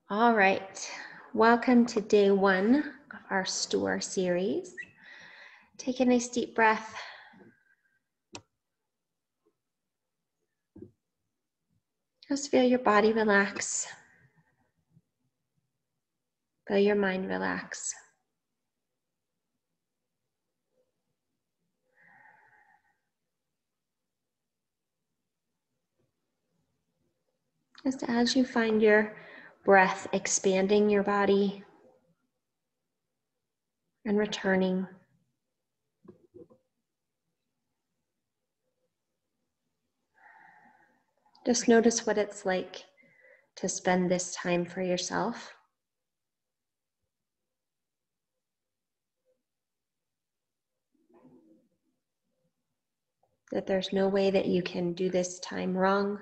All right, welcome to day one of our store series. Take a nice deep breath. Just feel your body relax. Feel your mind relax. Just as you find your breath expanding your body and returning. Just notice what it's like to spend this time for yourself. That there's no way that you can do this time wrong.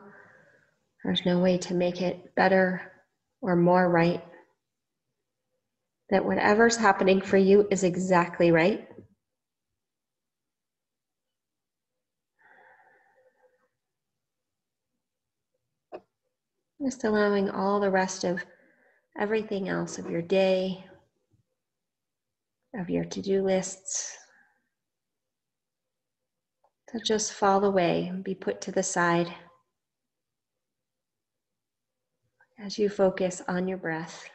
There's no way to make it better or more right. That whatever's happening for you is exactly right. Just allowing all the rest of everything else of your day, of your to-do lists, to just fall away and be put to the side as you focus on your breath.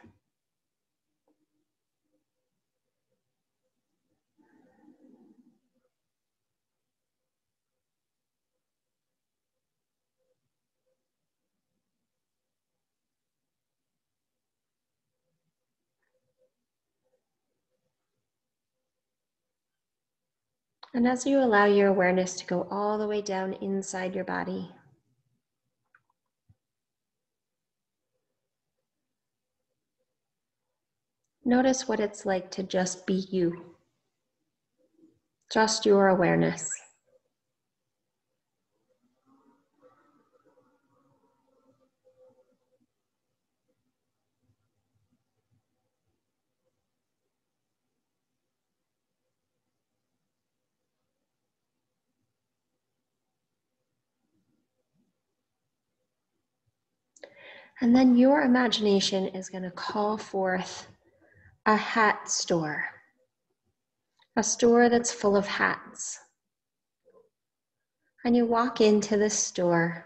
And as you allow your awareness to go all the way down inside your body, notice what it's like to just be you, just your awareness. And then your imagination is going to call forth a hat store, a store that's full of hats. And you walk into this store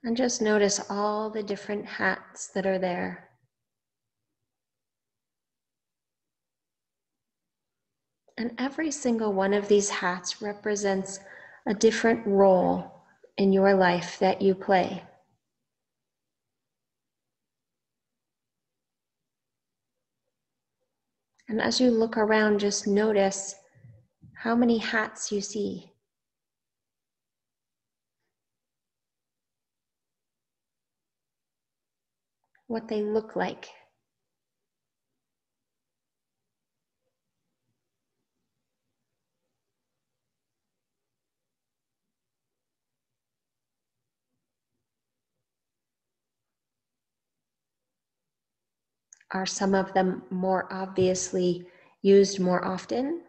and just notice all the different hats that are there. And every single one of these hats represents a different role in your life that you play. And as you look around, just notice how many hats you see. What they look like. Are some of them more obviously used more often?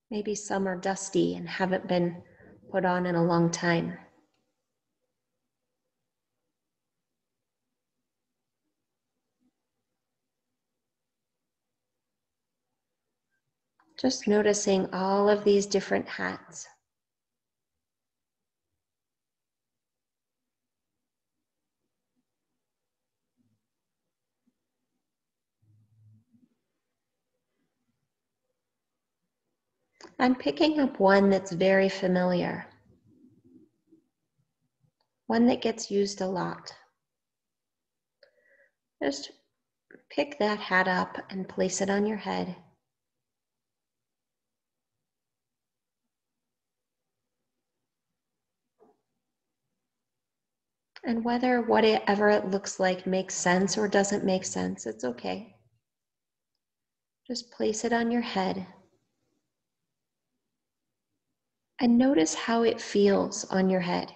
Maybe some are dusty and haven't been put on in a long time. Just noticing all of these different hats. I'm picking up one that's very familiar. One that gets used a lot. Just pick that hat up and place it on your head. And whether whatever it looks like makes sense or doesn't make sense, it's okay. Just place it on your head. And notice how it feels on your head.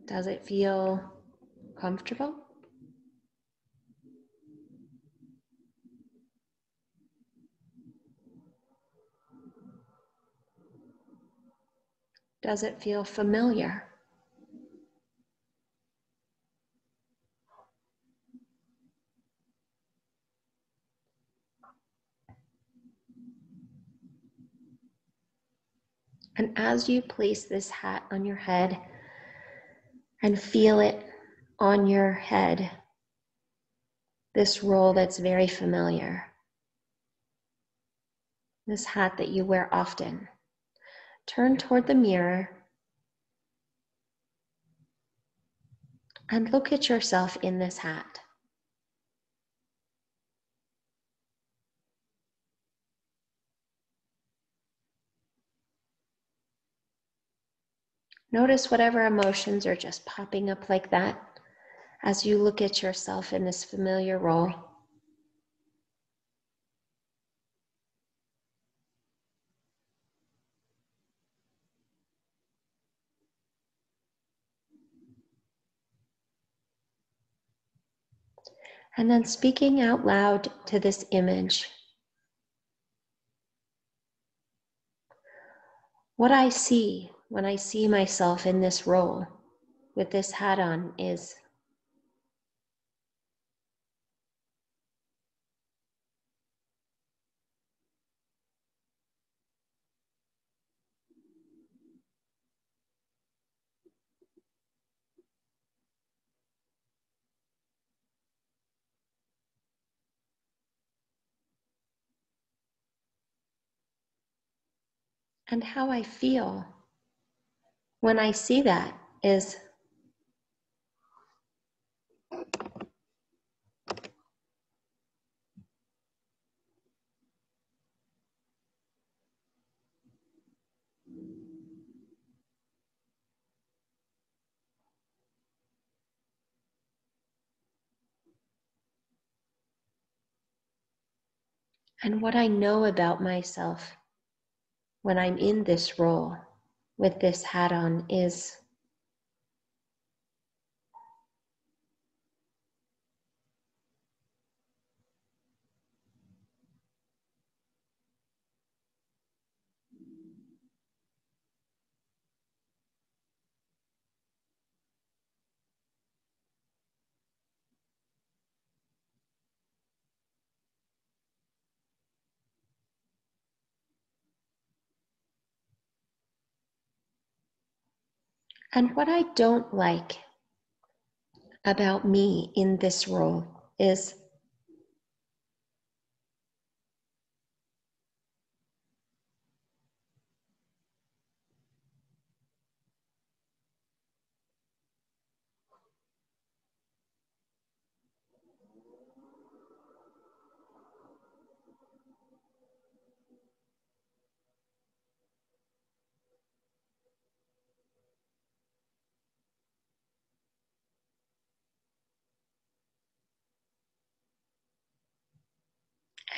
Does it feel comfortable? Does it feel familiar? And as you place this hat on your head and feel it on your head, this role that's very familiar, this hat that you wear often, turn toward the mirror and look at yourself in this hat. Notice whatever emotions are just popping up like that as you look at yourself in this familiar role. And then speaking out loud to this image. What I see when I see myself in this role with this hat on is and how I feel when I see that is and what I know about myself when I'm in this role with this hat on is and what I don't like about me in this role is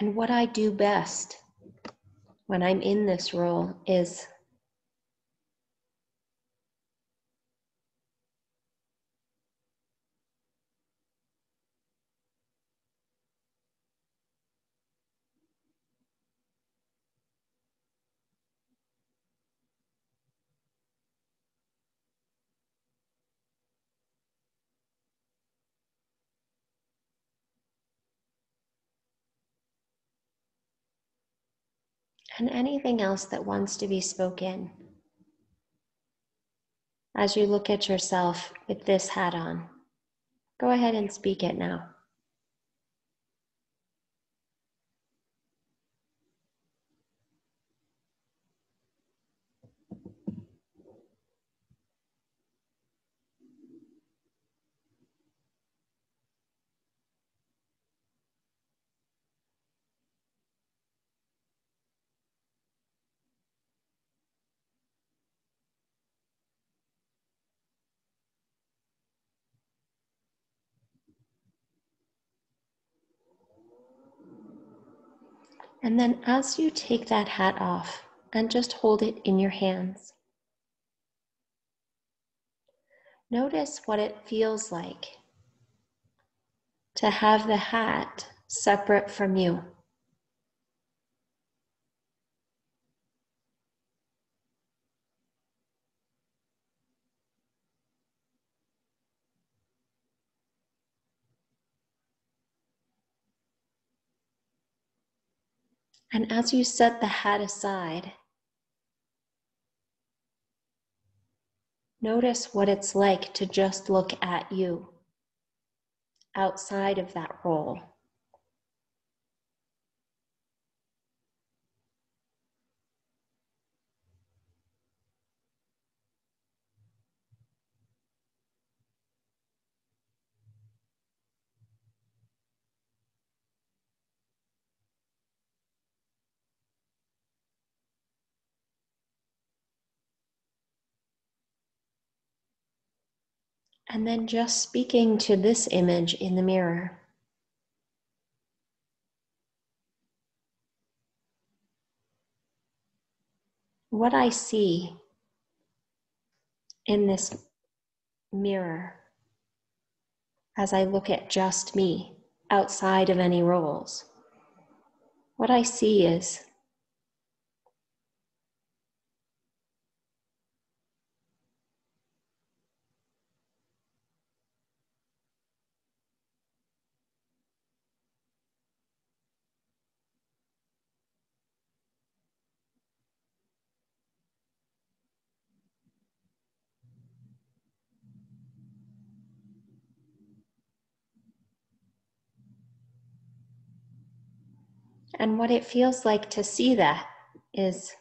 and what I do best when I'm in this role is and anything else that wants to be spoken as you look at yourself with this hat on. Go ahead and speak it now. And then as you take that hat off and just hold it in your hands, Notice what it feels like to have the hat separate from you. And as you set the hat aside, notice what it's like to just look at you outside of that role. And then just speaking to this image in the mirror. What I see in this mirror as I look at just me outside of any roles, what I see is and what it feels like to see that is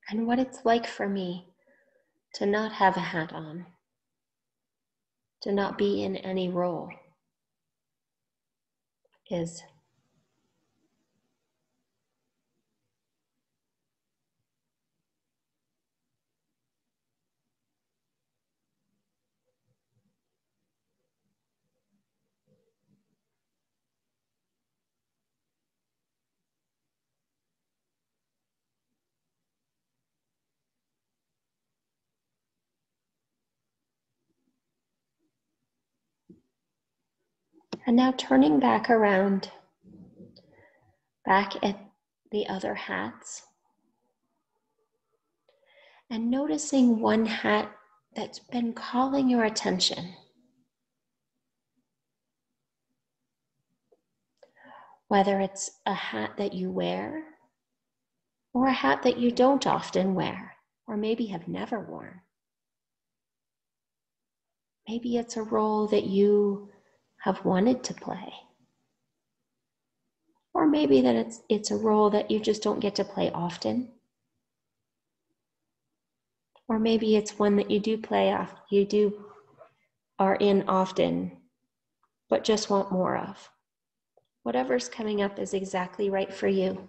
and what it's like for me to not have a hat on, to not be in any role is and now turning back around, back at the other hats, and noticing one hat that's been calling your attention. Whether it's a hat that you wear, or a hat that you don't often wear, or maybe have never worn. Maybe it's a role that you have wanted to play. Or maybe that it's a role that you just don't get to play often. Or maybe it's one that you do play off, are in often, but just want more of. Whatever's coming up is exactly right for you.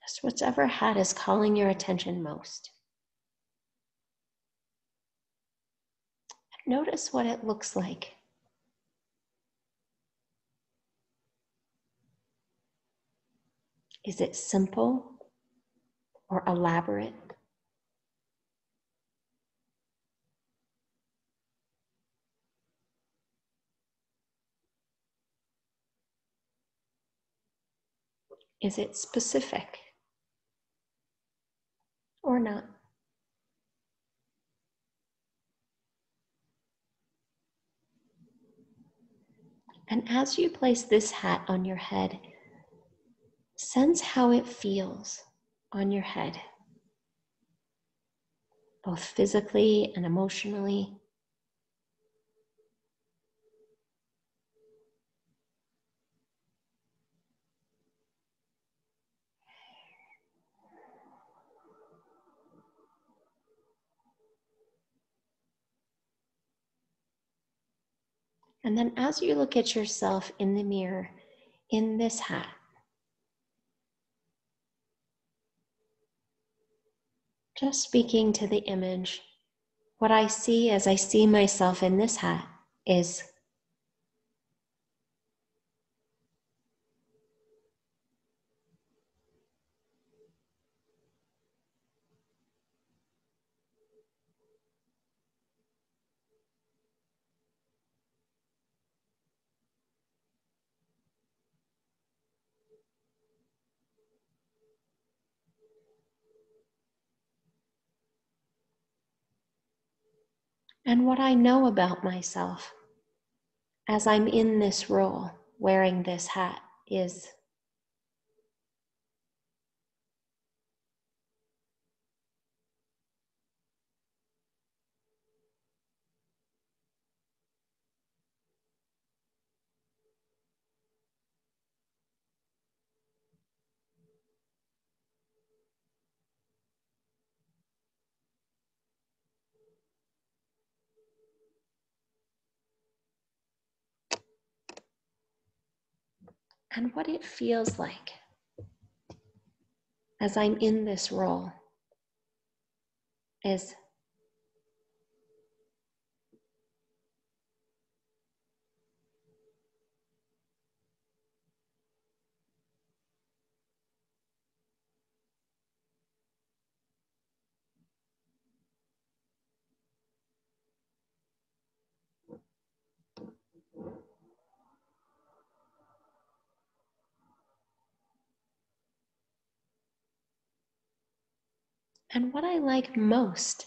Just whichever hat is calling your attention most. Notice what it looks like. Is it simple or elaborate? Is it specific or not? And as you place this hat on your head, sense how it feels on your head, both physically and emotionally. And then as you look at yourself in the mirror, in this hat, just speaking to the image, what I see as I see myself in this hat is and what I know about myself as I'm in this role, wearing this hat, is and what it feels like as I'm in this role is and what I like most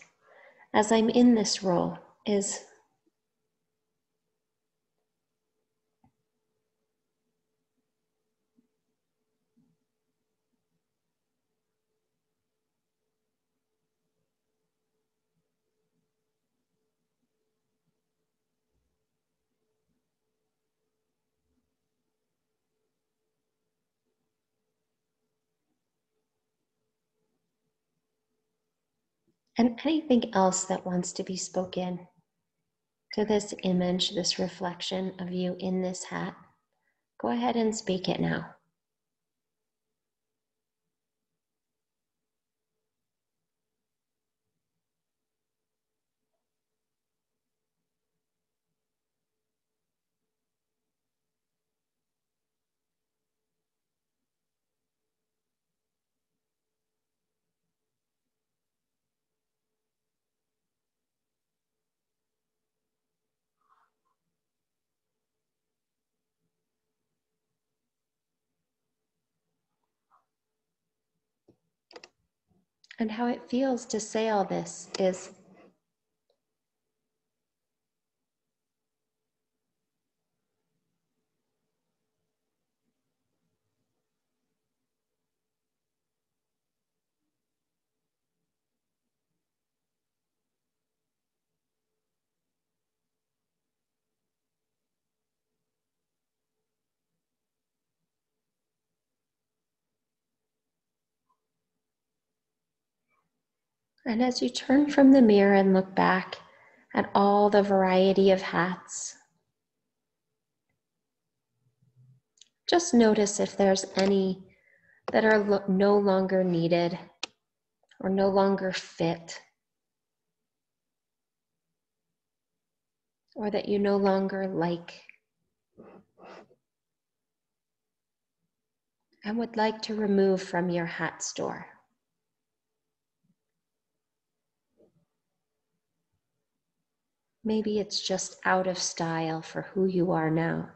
as I'm in this role is and anything else that wants to be spoken to this image, this reflection of you in this hat, go ahead and speak it now. And how it feels to say all this is and as you turn from the mirror and look back at all the variety of hats, just notice if there's any that are no longer needed or no longer fit, or that you no longer like and would like to remove from your hat store. Maybe it's just out of style for who you are now.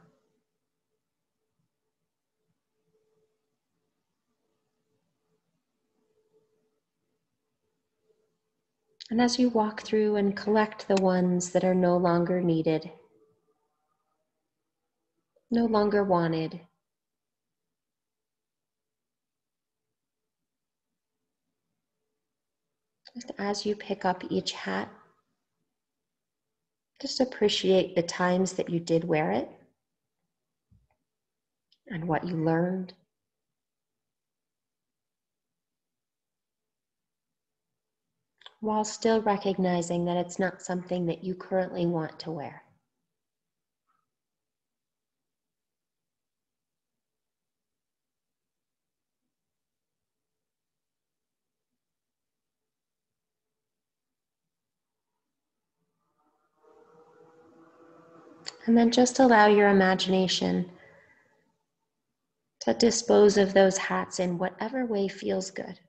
And as you walk through and collect the ones that are no longer needed, no longer wanted, just as you pick up each hat, just appreciate the times that you did wear it and what you learned. While still recognizing that it's not something that you currently want to wear. And then just allow your imagination to dispose of those hats in whatever way feels good.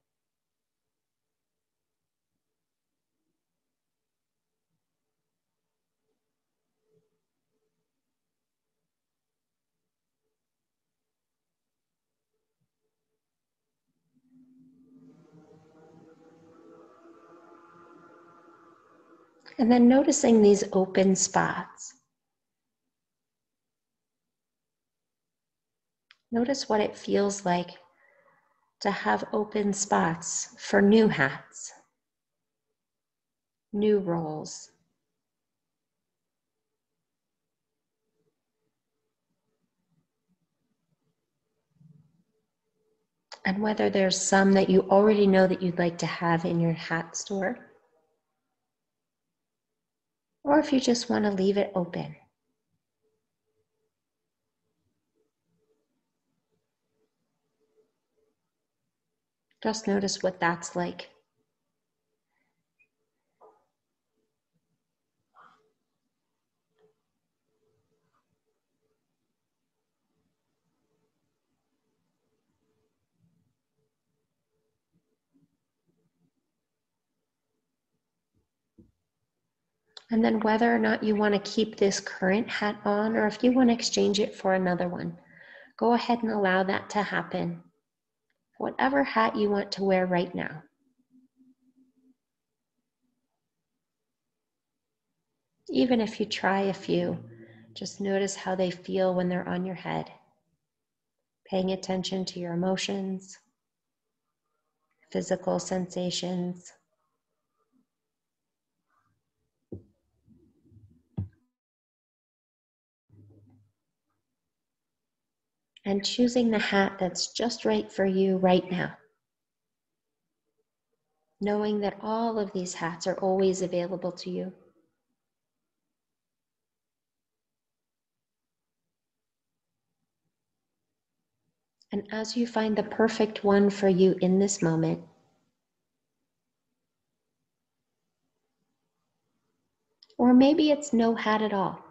And then noticing these open spots. Notice what it feels like to have open spots for new hats, new roles. And whether there's some that you already know that you'd like to have in your hat store, or if you just want to leave it open. Just notice what that's like. And then whether or not you want to keep this current hat on, or if you want to exchange it for another one, go ahead and allow that to happen. Whatever hat you want to wear right now. Even if you try a few, just notice how they feel when they're on your head. Paying attention to your emotions, physical sensations. And choosing the hat that's just right for you right now. Knowing that all of these hats are always available to you. And as you find the perfect one for you in this moment, or maybe it's no hat at all.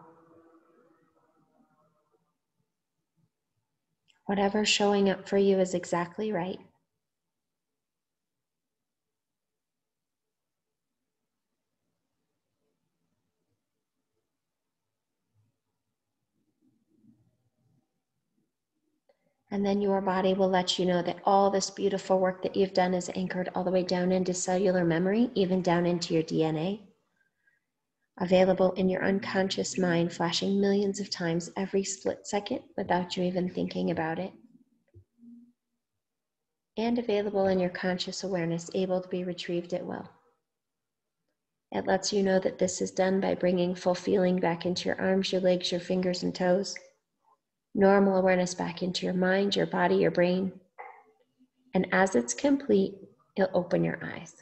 Whatever's showing up for you is exactly right. And then your body will let you know that all this beautiful work that you've done is anchored all the way down into cellular memory, even down into your DNA. Available in your unconscious mind, flashing millions of times every split second without you even thinking about it. And available in your conscious awareness, able to be retrieved at will. It lets you know that this is done by bringing full feeling back into your arms, your legs, your fingers and toes. Normal awareness back into your mind, your body, your brain. And as it's complete, you'll open your eyes.